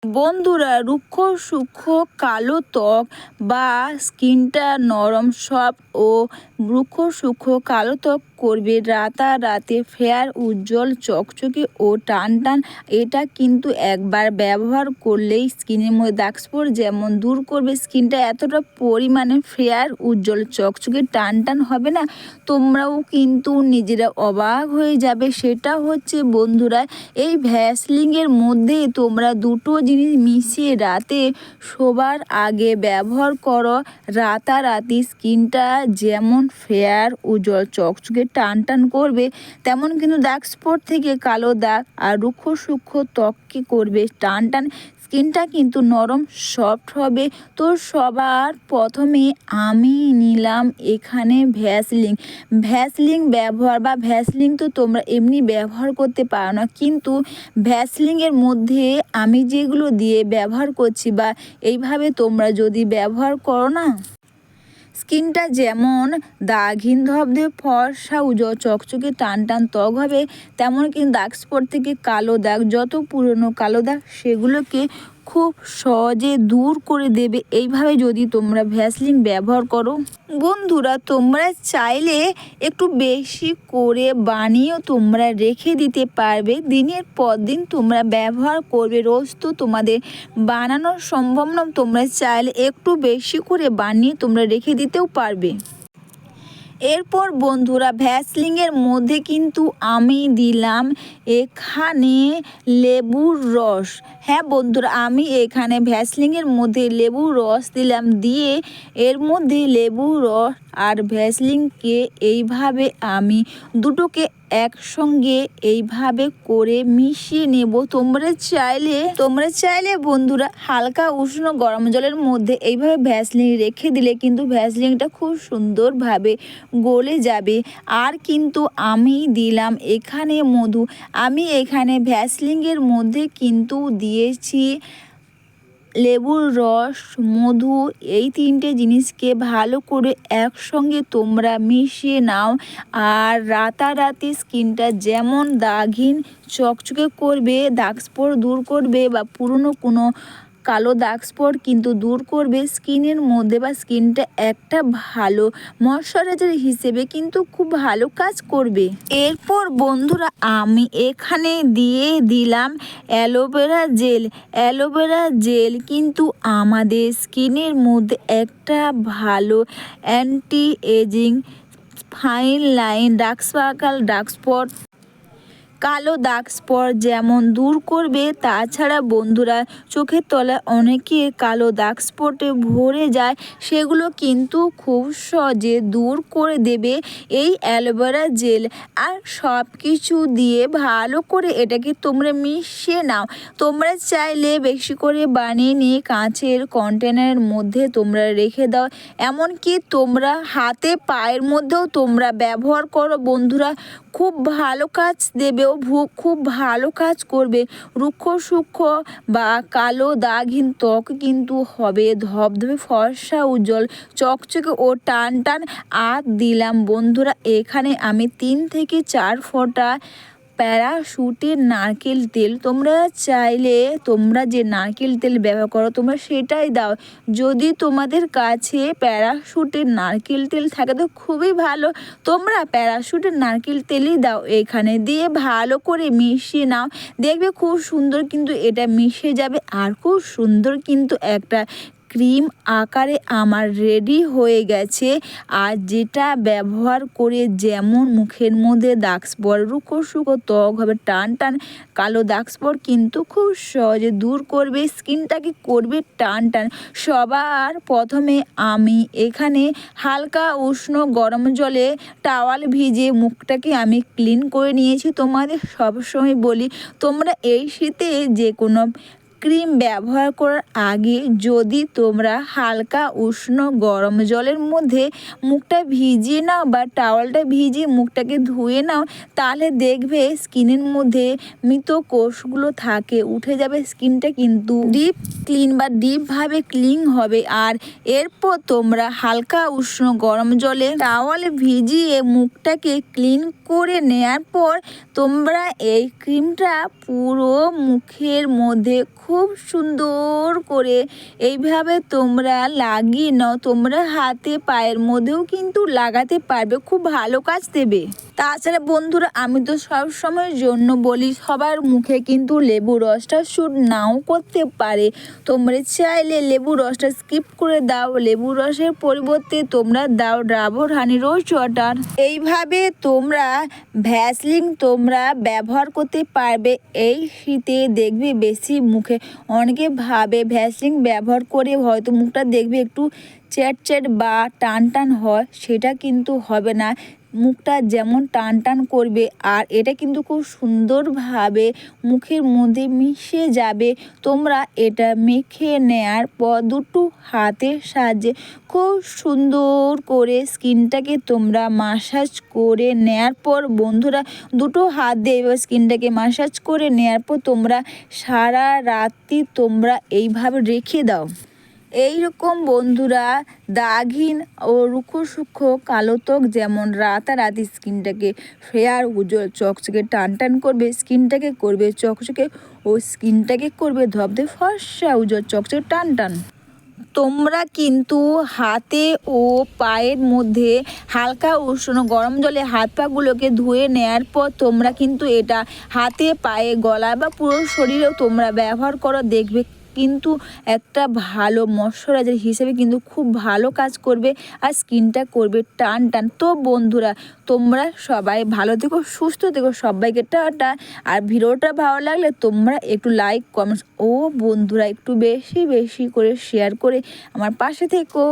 বন্ধুরা, রুক্ষ সূক্ষ্ম কালো ত্বক বা স্কিনটা নরম সফট ও রুক্ষ সূক্ষ্ম কালো ত্বক করবে রাতারাতি ফেয়ার, উজ্জ্বল, চকচকে ও টান টান। এটা কিন্তু একবার ব্যবহার করলেই স্কিনের মধ্যে দাগ স্পট যেমন দূর করবে, স্কিনটা এতটা পরিমাণে ফেয়ার, উজ্জ্বল, চকচকে, টান টান হবে না, তোমরাও কিন্তু নিজেরা অবাক হয়ে যাবে। সেটা হচ্ছে বন্ধুরা, এই ভ্যাসলিনের মধ্যে তোমরা দুটো জিনিস মিশিয়ে রাতে শোবার আগে ব্যবহার করো। রাতারাতি স্কিনটা যেমন ফেয়ার, উজ্জ্বল, চকচকে, টান টান করবে, তেমন কিন্তু দাগ স্পট থেকে কালো দাগ আর রুক্ষ সূক্ষ্ম ত্বককে করবে টান টান। স্কিনটা কিন্তু নরম সফট হবে। তো সবার প্রথমে আমি নিলাম এখানে ভ্যাসলিন ব্যবহার, বা ভ্যাসলিন তো তোমরা এমনি ব্যবহার করতে পারো না, কিন্তু ভ্যাসলিনের মধ্যে আমি যেগুলো দিয়ে ব্যবহার করছি বা এইভাবে তোমরা যদি ব্যবহার করো না, স্কিনটা যেমন দাগহীন, ধবধবে, ফর্সা, উজ্জ্বল, চকচকে, টান টান ত্বক হবে, তেমন কিন্তু দাগ স্পট থেকে কালো দাগ, যত পুরনো কালো দাগ সেগুলোকে খুব সহজে দূর করে দেবে এইভাবে যদি তোমরা ভ্যাসলিন ব্যবহার করো। বন্ধুরা, তোমরা চাইলে একটু বেশি করে বানিয়েও তোমরা রেখে দিতে পারবে, দিনের পর দিন তোমরা ব্যবহার করবে। রোজ তো তোমাদের বানানো সম্ভব না, তোমরা চাইলে একটু বেশি করে বানিয়ে তোমরা রেখে দিতেও পারবে। এরপর বন্ধুরা, ভ্যাসলিনের মধ্যে কিন্তু আমি দিলাম এখানে লেবুর রস। হ্যাঁ বন্ধুরা, আমি এখানে ভ্যাসলিনের মধ্যে লেবুর রস দিলাম, দিয়ে এর মধ্যে লেবুর রস আর ভ্যাসলিনকে এইভাবে আমি দুটোকে একসঙ্গে এইভাবে করে মিশিয়ে নেব। তোমরা চাইলে বন্ধুরা হালকা উষ্ণ গরম জলের মধ্যে এইভাবে ভ্যাসলিন রেখে দিলে কিন্তু ভ্যাসলিনটা খুব সুন্দরভাবে গলে যাবে। আর কিন্তু আমি দিলাম এখানে মধু। আমি এখানে ভ্যাসলিনের মধ্যে কিন্তু দিয়েছি লেবুর রস, মধু, এই তিনটে জিনিসকে ভালো করে একসঙ্গে তোমরা মিশিয়ে নাও। আর রাতারাতি স্কিনটা যেমন দাগহীন, চকচকে করবে, দাগ স্পট দূর করবে, বা পুরনো কোনো কালো দাগ স্পট কিন্তু দূর করবে স্কিনের মধ্যে, বা স্কিনটা একটা ভালো ময়শ্চারাইজার হিসেবে কিন্তু খুব ভালো কাজ করবে। এরপর বন্ধুরা, আমি এখানে দিয়ে দিলাম অ্যালোভেরা জেল কিন্তু আমাদের স্কিনের মধ্যে একটা ভালো anti ageing, fine line, dark circle, dark spot, কালো দাগ স্পট যেমন দূর করবে, তাছাড়া বন্ধুরা চোখের তলায় অনেকে কালো দাগ স্পটে ভরে যায়, সেগুলো কিন্তু খুব সহজে দূর করে দেবে এই অ্যালোভেরা জেল। আর সব কিছু দিয়ে ভালো করে এটাকে তোমরা মিশিয়ে নাও। তোমরা চাইলে বেশি করে বানিয়ে নিয়ে কাঁচের কন্টেনারের মধ্যে তোমরা রেখে দাও, এমনকি তোমরা হাতে পায়ের মধ্যেও তোমরা ব্যবহার করো বন্ধুরা, খুব ভালো কাজ দেবে ও খুব ভালো কাজ করবে। রুক্ষ সূক্ষ্ম বা কালো দাগহীন ত্বক কিন্তু হবে ধবধবে, ফর্সা, উজ্জ্বল, চকচকে ও টান টান। আর দিলাম বন্ধুরা এখানে আমি 3 থেকে 4 ফোঁটা প্যারাশুটের নারকেল তেল। তোমরা চাইলে তোমরা যে নারকেল তেল ব্যবহার করো তোমরা সেটাই দাও। যদি তোমাদের কাছে প্যারাশুটের নারকেল তেল থাকে তো খুবই ভালো, তোমরা প্যারাশুটের নারকেল তেলই দাও। এখানে দিয়ে ভালো করে মিশিয়ে নাও, দেখবে খুব সুন্দর কিন্তু এটা মিশে যাবে। আর খুব সুন্দর কিন্তু একটা ক্রিম আকারে আমার রেডি হয়ে গেছে। আর যেটা ব্যবহার করে যেমন মুখের মধ্যে দাগ স্পট, রুক্ষ সূক্ষ্ম ত্বক হবে, টান টান কালো দাগ স্পট কিন্তু খুব সহজে দূর করবে, স্কিনটাকে করবে টান টান। সবার প্রথমে আমি এখানে হালকা উষ্ণ গরম জলে টাওয়াল ভিজিয়ে মুখটাকে আমি ক্লিন করে নিয়েছি। তোমাদের সবসময় বলি, তোমরা এই শীতে যে কোনো ক্রিম ব্যবহার করার আগে যদি তোমরা হালকা উষ্ণ গরম জলের মধ্যে মুখটা ভিজিয়ে নাও বা টাওয়ালটা ভিজিয়ে মুখটাকে ধুয়ে নাও, তাহলে দেখবে স্কিনের মধ্যে মৃত কোষগুলো থাকে উঠে যাবে, স্কিনটা কিন্তু ডিপ ক্লিন বা ডিপভাবে ক্লিন হবে। আর এরপর তোমরা হালকা উষ্ণ গরম জলে টাওয়াল ভিজিয়ে মুখটাকে ক্লিন করে নেওয়ার পর তোমরা এই ক্রিমটা পুরো মুখের মধ্যে খুব সুন্দর করে এইভাবে তোমরা লাগিয়ে নাও। তোমরা হাতে পায়ের মধ্যেও কিন্তু লাগাতে পারবে, খুব ভালো কাজ দেবে। তাছাড়া বন্ধুরা আমি তো সব সময়ের জন্য বলি সবার মুখে কিন্তু লেবু রসটা স্যুট নাও করতে পারে। তোমরা চাইলে লেবু রসটা স্কিপ করে দাও, লেবু রসের পরিবর্তে তোমরা দাও ডাবর হানি রোজ ওয়াটার। এইভাবে তোমরা ভ্যাসলিন তোমরা ব্যবহার করতে পারবে এই শীতে। দেখবে বেশি মুখে অনেকে ভাবে ভ্যাসলিন ব্যবহার করে হয়তো মুখটা দেখবে একটু চ্যাট বা টান টান হয়, সেটা কিন্তু হবে না। মুখটা যেমন টান টান করবে আর এটা কিন্তু খুব সুন্দরভাবে মুখের মধ্যে মিশে যাবে। তোমরা এটা মেখে নেয়ার পর দুটো হাতের সাহায্যে খুব সুন্দর করে স্কিনটাকে তোমরা মাসাজ করে নেয়ার পর বন্ধুরা দুটো হাত দিয়ে এবার স্কিনটাকে মাসাজ করে নেয়ার পর তোমরা সারা রাত্রি তোমরা এইভাবে রেখে দাও। এইরকম বন্ধুরা দাগহীন ও রুক্ষ সূক্ষ্ম কালো ত্বক যেমন রাতারাতি স্কিনটাকে ফেয়ার উজ্জ্বল চকচকে টান টান করবে, স্কিনটাকে করবে চকচকে ও স্কিনটাকে করবে ধবধবে ফর্সা উজ্জ্বল চকচকে টান টান। তোমরা কিন্তু হাতে ও পায়ের মধ্যে হালকা উষ্ণ গরম জলে হাত পাগুলোকে ধুয়ে নেয়ার পর তোমরা কিন্তু এটা হাতে পায়ে গলা বা পুরো শরীরেও তোমরা ব্যবহার করো। দেখবে কিন্তু একটা ভালো ময়শ্চারাইজার হিসেবে কিন্তু খুব ভালো কাজ করবে আর স্কিনটা করবে টান টান। তো বন্ধুরা তোমরা সবাই ভালো থেকো, সুস্থ থেকো, সবাইকে টাটা। আর ভিডিওটা ভালো লাগলে তোমরা একটু লাইক কমেন্টস ও বন্ধুরা একটু বেশি বেশি করে শেয়ার করে আমার পাশে থেকো।